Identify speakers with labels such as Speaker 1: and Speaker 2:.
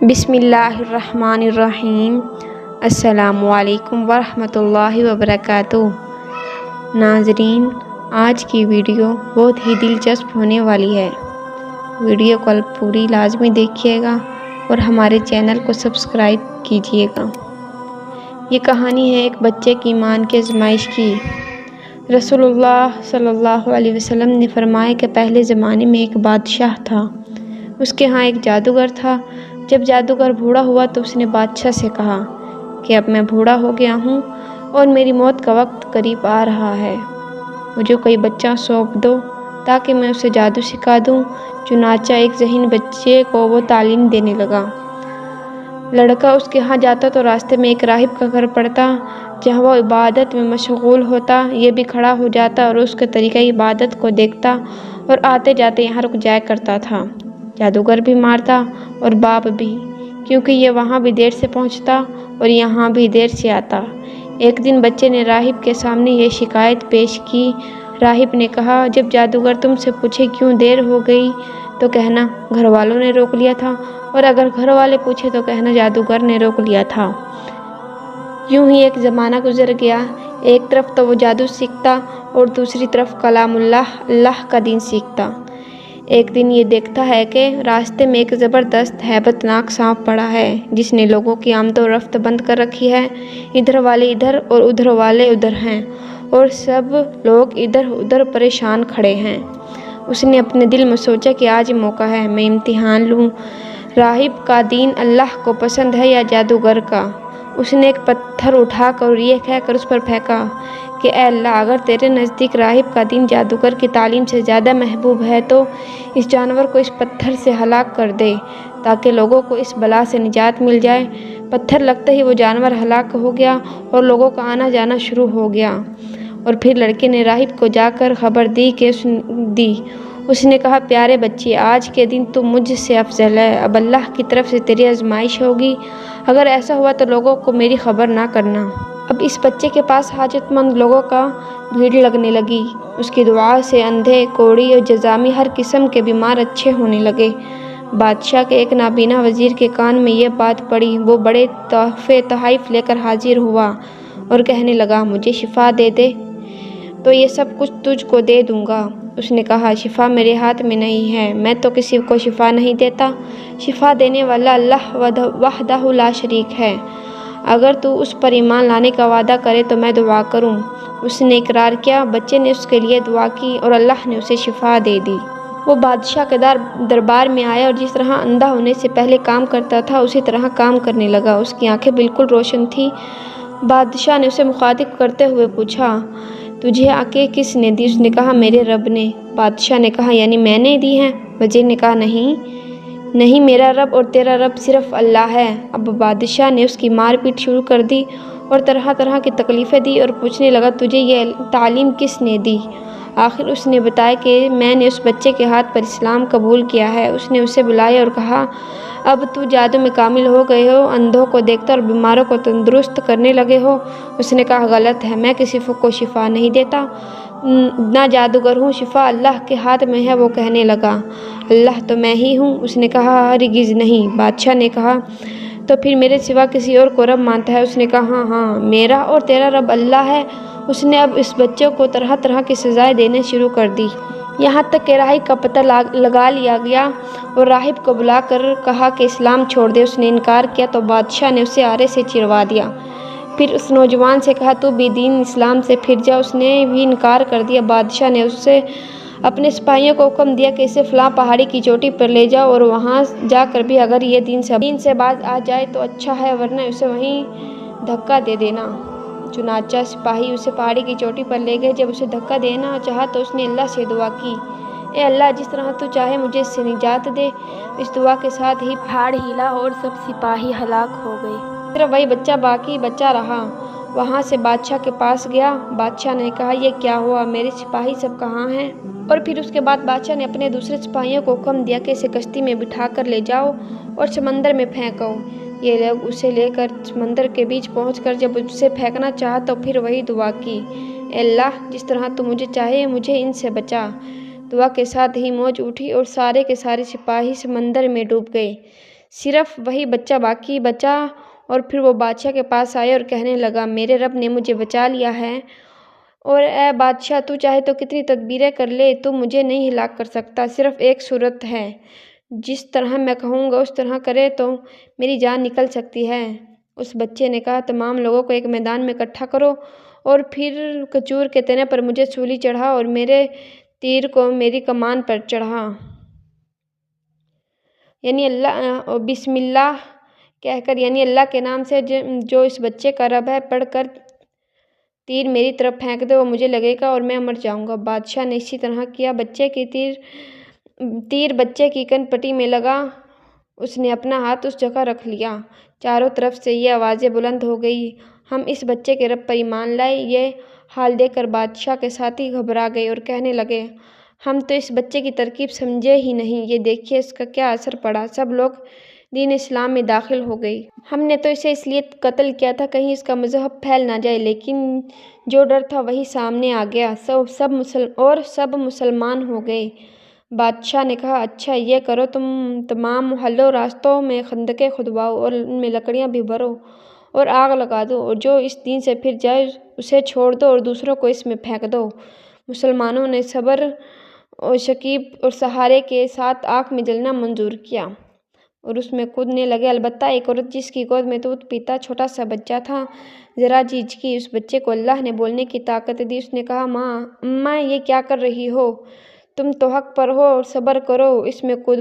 Speaker 1: بسم اللہ الرحمن الرحیم۔ السلام علیکم ورحمۃ اللہ وبرکاتہ۔ ناظرین، آج کی ویڈیو بہت ہی دلچسپ ہونے والی ہے۔ ویڈیو کو پوری لازمی دیکھیے گا اور ہمارے چینل کو سبسکرائب کیجیے گا۔ یہ کہانی ہے ایک بچے کی ایمان کی آزمائش کی۔ رسول اللہ صلی اللہ علیہ وسلم نے فرمایا کہ پہلے زمانے میں ایک بادشاہ تھا۔ اس کے ہاں ایک جادوگر تھا۔ جب جادوگر بوڑھا ہوا تو اس نے بادشاہ سے کہا کہ اب میں بوڑھا ہو گیا ہوں اور میری موت کا وقت قریب آ رہا ہے، مجھے کوئی بچہ سونپ دو تاکہ میں اسے جادو سکھا دوں۔ چنانچہ ایک ذہین بچے کو وہ تعلیم دینے لگا۔ لڑکا اس کے ہاں جاتا تو راستے میں ایک راہب کا گھر پڑتا جہاں وہ عبادت میں مشغول ہوتا۔ یہ بھی کھڑا ہو جاتا اور اس کے طریقہ عبادت کو دیکھتا اور آتے جاتے یہاں رک جایا کرتا تھا۔ جادوگر بھی مارتا اور باپ بھی، کیونکہ یہ وہاں بھی دیر سے پہنچتا اور یہاں بھی دیر سے آتا۔ ایک دن بچے نے راہب کے سامنے یہ شکایت پیش کی۔ راہب نے کہا، جب جادوگر تم سے پوچھے کیوں دیر ہو گئی تو کہنا گھر والوں نے روک لیا تھا، اور اگر گھر والے پوچھے تو کہنا جادوگر نے روک لیا تھا۔ یوں ہی ایک زمانہ گزر گیا۔ ایک طرف تو وہ جادو سیکھتا اور دوسری طرف کلام اللہ کا دین سیکھتا۔ ایک دن یہ دیکھتا ہے کہ راستے میں ایک زبردست ہیبت ناک سانپ پڑا ہے جس نے لوگوں کی آمد و رفت بند کر رکھی ہے۔ ادھر والے ادھر اور ادھر والے ادھر ہیں اور سب لوگ ادھر ادھر پریشان کھڑے ہیں۔ اس نے اپنے دل میں سوچا کہ آج موقع ہے، میں امتحان لوں، راہب کا دین اللہ کو پسند ہے یا جادوگر کا۔ اس نے ایک پتھر اٹھا کر اور یہ کہہ کر اس پر پھینکا کہ اے اللہ، اگر تیرے نزدیک راہب کا دین جادوگر کی تعلیم سے زیادہ محبوب ہے تو اس جانور کو اس پتھر سے ہلاک کر دے تاکہ لوگوں کو اس بلا سے نجات مل جائے۔ پتھر لگتے ہی وہ جانور ہلاک ہو گیا اور لوگوں کا آنا جانا شروع ہو گیا۔ اور پھر لڑکے نے راہب کو جا کر خبر دی اس نے کہا، پیارے بچے، آج کے دن تو مجھ سے افضل ہے، اب اللہ کی طرف سے تیری آزمائش ہوگی، اگر ایسا ہوا تو لوگوں کو میری خبر نہ کرنا۔ اب اس بچے کے پاس حاجت مند لوگوں کا بھیڑ لگنے لگی۔ اس کی دعا سے اندھے، کوڑی اور جذامی ہر قسم کے بیمار اچھے ہونے لگے۔ بادشاہ کے ایک نابینا وزیر کے کان میں یہ بات پڑی۔ وہ بڑے تحفے تحائف لے کر حاضر ہوا اور کہنے لگا، مجھے شفا دے دے تو یہ سب کچھ تجھ کو دے دوں گا۔ اس نے کہا، شفا میرے ہاتھ میں نہیں ہے، میں تو کسی کو شفا نہیں دیتا، شفا دینے والا اللہ وحدہ لا شریک ہے، اگر تو اس پر ایمان لانے کا وعدہ کرے تو میں دعا کروں۔ اس نے اقرار کیا۔ بچے نے اس کے لیے دعا کی اور اللہ نے اسے شفا دے دی۔ وہ بادشاہ کے دربار میں آیا اور جس طرح اندھا ہونے سے پہلے کام کرتا تھا اسی طرح کام کرنے لگا۔ اس کی آنکھیں بالکل روشن تھیں۔ بادشاہ نے اسے مخاطب کرتے ہوئے پوچھا، تجھے آنکھیں کس نے دی؟ اس نے کہا، میرے رب نے۔ بادشاہ نے کہا، یعنی میں نے دی ہیں؟ وزیر نے کہا، نہیں، میرا رب اور تیرا رب صرف اللہ ہے۔ اب بادشاہ نے اس کی مار پیٹ شروع کر دی اور طرح طرح کی تکلیفیں دی اور پوچھنے لگا، تجھے یہ تعلیم کس نے دی؟ آخر اس نے بتایا کہ میں نے اس بچے کے ہاتھ پر اسلام قبول کیا ہے۔ اس نے اسے بلایا اور کہا، اب تو جادو میں کامل ہو گئے ہو، اندھوں کو دیکھتا اور بیماروں کو تندرست کرنے لگے ہو۔ اس نے کہا، غلط ہے، میں کسی کو شفا نہیں دیتا، نہ جادوگر ہوں، شفا اللہ کے ہاتھ میں ہے۔ وہ کہنے لگا، اللہ تو میں ہی ہوں۔ اس نے کہا، ہرگز نہیں۔ بادشاہ نے کہا، تو پھر میرے سوا کسی اور کو رب مانتا ہے؟ اس نے کہا، ہاں، میرا اور تیرا رب اللہ ہے۔ اس نے اب اس بچے کو طرح طرح کی سزائیں دینے شروع کر دی، یہاں تک کہ راہب کا پتہ لگا لیا گیا اور راہب کو بلا کر کہا کہ اسلام چھوڑ دے۔ اس نے انکار کیا تو بادشاہ نے اسے آرے سے چروا دیا۔ پھر اس نوجوان سے کہا، تو بھی دین اسلام سے پھر جا۔ اس نے بھی انکار کر دیا۔ بادشاہ نے اسے اپنے سپاہیوں کو حکم دیا کہ اسے فلاں پہاڑی کی چوٹی پر لے جاؤ اور وہاں جا کر بھی اگر یہ دین سے باز آ جائے تو اچھا ہے، ورنہ اسے وہیں دھکا دے دینا۔ چنانچہ سپاہی اسے پہاڑی کی چوٹی پر لے گئے۔ جب اسے دھکا دینا چاہا تو اس نے اللہ سے دعا کی، اے اللہ، جس طرح تو چاہے مجھے اس سے نجات دے۔ اس دعا کے ساتھ ہی پہاڑ ہلا اور سب سپاہی ہلاک ہو گئے، صرف وہی بچہ باقی بچا رہا۔ وہاں سے بادشاہ کے پاس گیا۔ بادشاہ نے کہا، یہ کیا ہوا؟ میرے سپاہی سب کہاں ہیں؟ اور پھر اس کے بعد بادشاہ نے اپنے دوسرے سپاہیوں کو حکم دیا کہ اسے کشتی میں بٹھا کر لے جاؤ اور سمندر میں پھینکو۔ یہ لوگ اسے لے کر سمندر کے بیچ پہنچ کر جب اسے پھینکنا چاہا تو پھر وہی دعا کی، اے اللہ، جس طرح تو مجھے چاہے مجھے ان سے بچا۔ دعا کے ساتھ ہی موج اٹھی اور سارے کے سارے سپاہی سمندر میں ڈوب گئے۔ صرف وہی بچہ باقی بچا اور پھر وہ بادشاہ کے پاس آیا اور کہنے لگا، میرے رب نے مجھے بچا لیا ہے، اور اے بادشاہ تو چاہے تو کتنی تدبیریں کر لے، تو مجھے نہیں ہلاک کر سکتا۔ صرف ایک صورت ہے، جس طرح میں کہوں گا اس طرح کرے تو میری جان نکل سکتی ہے۔ اس بچے نے کہا، تمام لوگوں کو ایک میدان میں اکٹھا کرو اور پھر کھجور کے تنے پر مجھے سولی چڑھا اور میرے تیر کو میری کمان پر چڑھا، یعنی اللہ، بسم اللہ کہہ کر، یعنی اللہ کے نام سے جو اس بچے کا رب ہے، پڑھ کر تیر میری طرف پھینک دے، وہ مجھے لگے گا اور میں مر جاؤں گا۔ بادشاہ نے اسی طرح کیا، تیر بچے کی کن پٹی میں لگا، اس نے اپنا ہاتھ اس جگہ رکھ لیا۔ چاروں طرف سے یہ آوازیں بلند ہو گئی، ہم اس بچے کے رب پر ایمان لائے۔ یہ حال دیکھ کر بادشاہ کے ساتھی گھبرا گئے اور کہنے لگے، ہم تو اس بچے کی ترکیب سمجھے ہی نہیں، یہ دیکھیے اس کا کیا اثر پڑا، سب لوگ دین اسلام میں داخل ہو گئے۔ ہم نے تو اسے اس لیے قتل کیا تھا کہیں اس کا مذہب پھیل نہ جائے، لیکن جو ڈر تھا وہی سامنے آ گیا، سب مسلمان ہو گئے۔ بادشاہ نے کہا، اچھا یہ کرو، تم تمام محلوں راستوں میں خندقیں کھدواؤ اور ان میں لکڑیاں بھی بھرو اور آگ لگا دو، اور جو اس دین سے پھر جائے اسے چھوڑ دو اور دوسروں کو اس میں پھینک دو۔ مسلمانوں نے صبر اور شکیب اور سہارے کے ساتھ آگ میں جلنا منظور کیا اور اس میں کودنے لگے، البتہ ایک عورت جس کی گود میں دودھ پیتا چھوٹا سا بچہ تھا ذرا جھجکی۔ اس بچے کو اللہ نے بولنے کی طاقت دی، اس نے کہا، اماں یہ کیا کر رہی ہو، تم تو حق پر ہو اور صبر کرو، اس میں کود